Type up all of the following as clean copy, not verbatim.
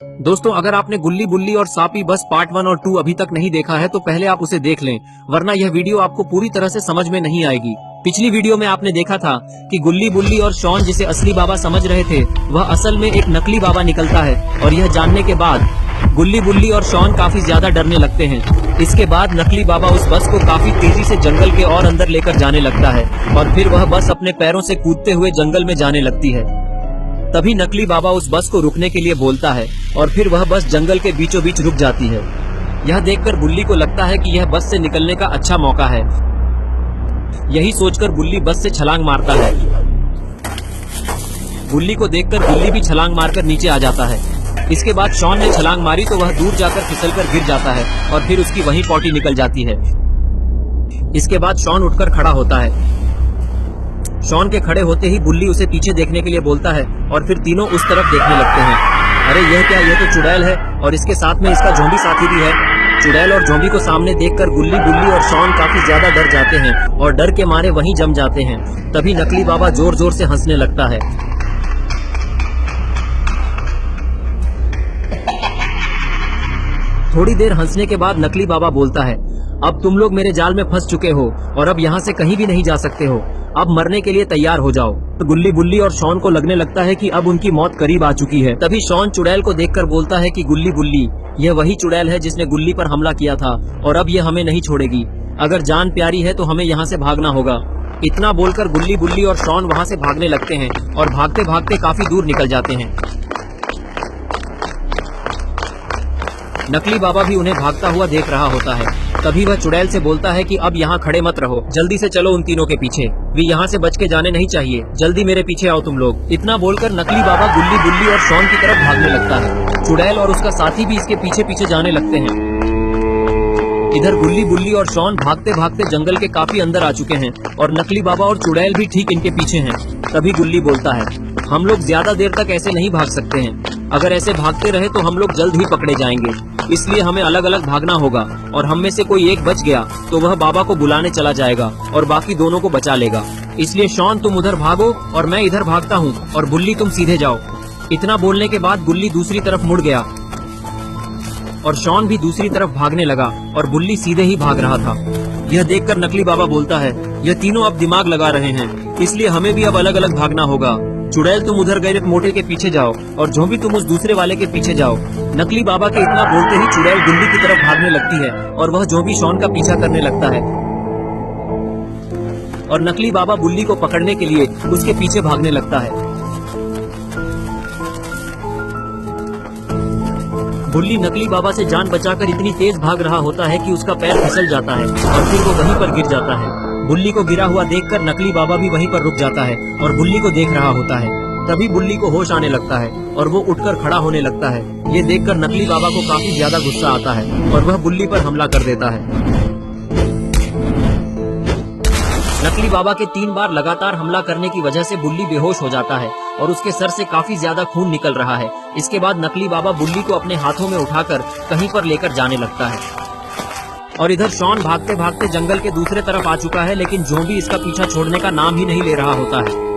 दोस्तों, अगर आपने गुल्ली बुल्ली और सापी बस पार्ट 1 और 2 अभी तक नहीं देखा है तो पहले आप उसे देख लें, वरना यह वीडियो आपको पूरी तरह से समझ में नहीं आएगी। पिछली वीडियो में आपने देखा था कि गुल्ली बुल्ली और शॉन जिसे असली बाबा समझ रहे थे वह असल में एक नकली बाबा निकलता है, और यह जानने के बाद गुल्ली बुल्ली और शॉन काफी ज्यादा डरने लगते हैं। इसके बाद नकली बाबा उस बस को काफी तेजी से जंगल के और अंदर लेकर जाने लगता है, और फिर वह बस अपने पैरों से कूदते हुए जंगल में जाने लगती है। तभी नकली बाबा उस बस को रुकने के लिए बोलता है, और फिर वह बस जंगल के बीचों बीच रुक जाती है। यह देखकर गुल्ली को लगता है कि यह बस से निकलने का अच्छा मौका है। यही सोचकर गुल्ली बस से छलांग मारता है। गुल्ली को देखकर गुल्ली भी छलांग मारकर नीचे आ जाता है। इसके बाद शॉन ने छलांग मारी तो वह दूर जाकर फिसलकर गिर जाता है, और फिर उसकी वहीं पॉटी निकल जाती है। इसके बाद शॉन उठकर खड़ा होता है। शॉन के खड़े होते ही गुल्ली उसे पीछे देखने के लिए बोलता है, और फिर तीनों उस तरफ देखने लगते हैं। अरे यह क्या, यह तो चुड़ैल है, और इसके साथ में इसका ज़ॉम्बी साथी भी है। चुड़ैल और ज़ॉम्बी को सामने देखकर गुल्ली बुल्ली और शॉन काफी ज्यादा डर जाते हैं और डर के मारे वहीं जम जाते हैं। तभी नकली बाबा जोर जोर से हंसने लगता है। थोड़ी देर हंसने के बाद नकली बाबा बोलता है, अब तुम लोग मेरे जाल में फंस चुके हो और अब यहाँ से कहीं भी नहीं जा सकते हो। अब मरने के लिए तैयार हो जाओ। तो गुल्ली बुल्ली और शॉन को लगने लगता है कि अब उनकी मौत करीब आ चुकी है। तभी शॉन चुड़ैल को देखकर बोलता है कि गुल्ली बुल्ली, यह वही चुड़ैल है जिसने गुल्ली पर हमला किया था, और अब यह हमें नहीं छोड़ेगी। अगर जान प्यारी है तो हमें यहाँ से भागना होगा। इतना बोलकर गुल्ली बुल्ली और शॉन वहाँ से भागने लगते हैं, और भागते भागते काफी दूर निकल जाते हैं। नकली बाबा भी उन्हें भागता हुआ देख रहा होता है। तभी वह चुड़ैल से बोलता है कि अब यहाँ खड़े मत रहो, जल्दी से चलो उन तीनों के पीछे। वे यहाँ से बच के जाने नहीं चाहिए, जल्दी मेरे पीछे आओ तुम लोग। इतना बोलकर नकली बाबा गुल्ली बुल्ली और शॉन की तरफ भागने लगता है। चुड़ैल और उसका साथी भी इसके पीछे पीछे जाने लगते हैं। इधर गुल्ली बुल्ली और शॉन भागते भागते जंगल के काफी अंदर आ चुके हैं, और नकली बाबा और चुड़ैल भी ठीक इनके पीछे हैं। तभी गुल्ली बोलता है, हम लोग ज्यादा देर तक ऐसे नहीं भाग सकते हैं। अगर ऐसे भागते रहे तो हम लोग जल्द ही पकड़े जाएंगे, इसलिए हमें अलग अलग भागना होगा, और हम में से कोई एक बच गया तो वह बाबा को बुलाने चला जाएगा और बाकी दोनों को बचा लेगा। इसलिए शॉन तुम उधर भागो और मैं इधर भागता हूँ, और बुल्ली तुम सीधे जाओ। इतना बोलने के बाद गुल्ली दूसरी तरफ मुड़ गया और शॉन भी दूसरी तरफ भागने लगा, और बुल्ली सीधे ही भाग रहा था। यह देखकर नकली बाबा बोलता है, यह तीनों अब दिमाग लगा रहे हैं, इसलिए हमें भी अब अलग अलग भागना होगा। चुड़ैल तुम उधर गए मोटे के पीछे जाओ, और ज़ॉम्बी तुम उस दूसरे वाले के पीछे जाओ। नकली बाबा के इतना बोलते ही चुड़ैल गुल्ली की तरफ भागने लगती है, और वह ज़ॉम्बी शॉन का पीछा करने लगता है, और नकली बाबा बुल्ली को पकड़ने के लिए उसके पीछे भागने लगता है। बुल्ली नकली बाबा से जान बचाकर इतनी तेज भाग रहा होता है कि उसका पैर फिसल जाता है, और फिर वो वहीं पर गिर जाता है। बुल्ली को गिरा हुआ देखकर नकली बाबा भी वहीं पर रुक जाता है और बुल्ली को देख रहा होता है। तभी बुल्ली को होश आने लगता है और वो उठकर खड़ा होने लगता है। ये देखकर नकली बाबा को काफी ज्यादा गुस्सा आता है, और वह बुल्ली पर हमला कर देता है। नकली बाबा के 3 बार लगातार हमला करने की वजह से बुल्ली बेहोश हो जाता है, और उसके सर से काफी ज्यादा खून निकल रहा है। इसके बाद नकली बाबा बुल्ली को अपने हाथों में उठाकर कहीं पर लेकर जाने लगता है। और इधर शॉन भागते भागते जंगल के दूसरे तरफ आ चुका है, लेकिन ज़ॉम्बी इसका पीछा छोड़ने का नाम ही नहीं ले रहा होता है।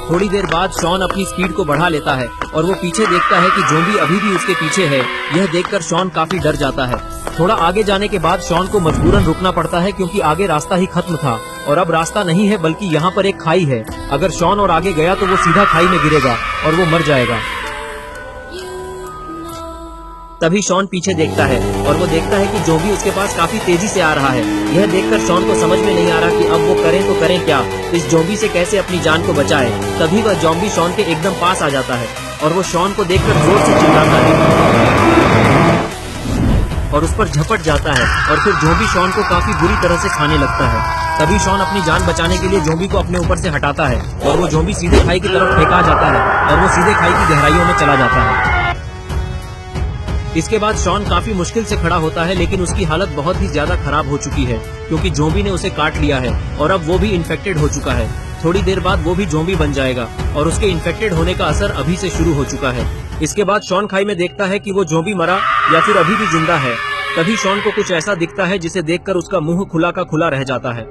थोड़ी देर बाद शॉन अपनी स्पीड को बढ़ा लेता है, और वो पीछे देखता है कि ज़ॉम्बी अभी भी उसके पीछे है। यह देखकर शॉन काफी डर जाता है। थोड़ा आगे जाने के बाद शॉन को मजबूरन रुकना पड़ता है, क्योंकि आगे रास्ता ही खत्म था, और अब रास्ता नहीं है बल्कि यहाँ पर एक खाई है। अगर शॉन और आगे गया तो वो सीधा खाई में गिरेगा और वो मर जाएगा। तभी शॉन पीछे देखता है, और वो देखता है कि ज़ॉम्बी उसके पास काफी तेजी से आ रहा है। यह देखकर शॉन को समझ में नहीं आ रहा कि अब वो करें तो करें क्या, इस ज़ॉम्बी से कैसे अपनी जान को बचाए। तभी वह ज़ॉम्बी शॉन के एकदम पास आ जाता है, और वो शॉन को देखकर जोर से चिल्लाता है और उस पर झपट जाता है, और फिर ज़ॉम्बी शॉन को काफी बुरी तरह से खाने लगता है। तभी शॉन अपनी जान बचाने के लिए ज़ॉम्बी को अपने ऊपर से हटाता है, और वो ज़ॉम्बी सीधे खाई की तरफ फेंका जाता है, और वो सीधे खाई की गहराइयों में चला जाता है। इसके बाद शॉन काफी मुश्किल से खड़ा होता है, लेकिन उसकी हालत बहुत ही ज्यादा खराब हो चुकी है, क्योंकि ज़ॉम्बी ने उसे काट लिया है, और अब वो भी इन्फेक्टेड हो चुका है। थोड़ी देर बाद वो भी ज़ॉम्बी बन जाएगा, और उसके इन्फेक्टेड होने का असर अभी से शुरू हो चुका है। इसके बाद शॉन खाई में देखता है कि वो ज़ॉम्बी मरा या फिर अभी भी जिंदा है। तभी शॉन को कुछ ऐसा दिखता है जिसे देखकर उसका मुंह खुला का खुला रह जाता है।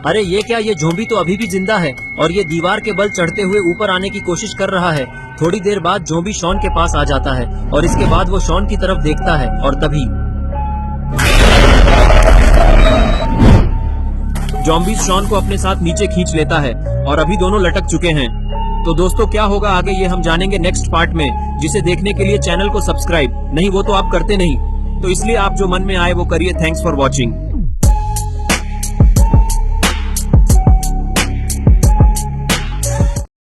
अरे ये क्या, ये ज़ॉम्बी तो अभी भी जिंदा है और ये दीवार के बल चढ़ते हुए ऊपर आने की कोशिश कर रहा है। थोड़ी देर बाद ज़ॉम्बी शॉन के पास आ जाता है और इसके बाद वो शॉन की तरफ देखता है और तभी ज़ॉम्बी शॉन को अपने साथ नीचे खींच लेता है और अभी दोनों लटक चुके हैं। तो दोस्तों क्या होगा आगे ये हम जानेंगे नेक्स्ट पार्ट में, जिसे देखने के लिए चैनल को सब्सक्राइब नहीं, वो तो आप करते नहीं, तो इसलिए आप जो मन में आए वो करिए। Thanks for watching.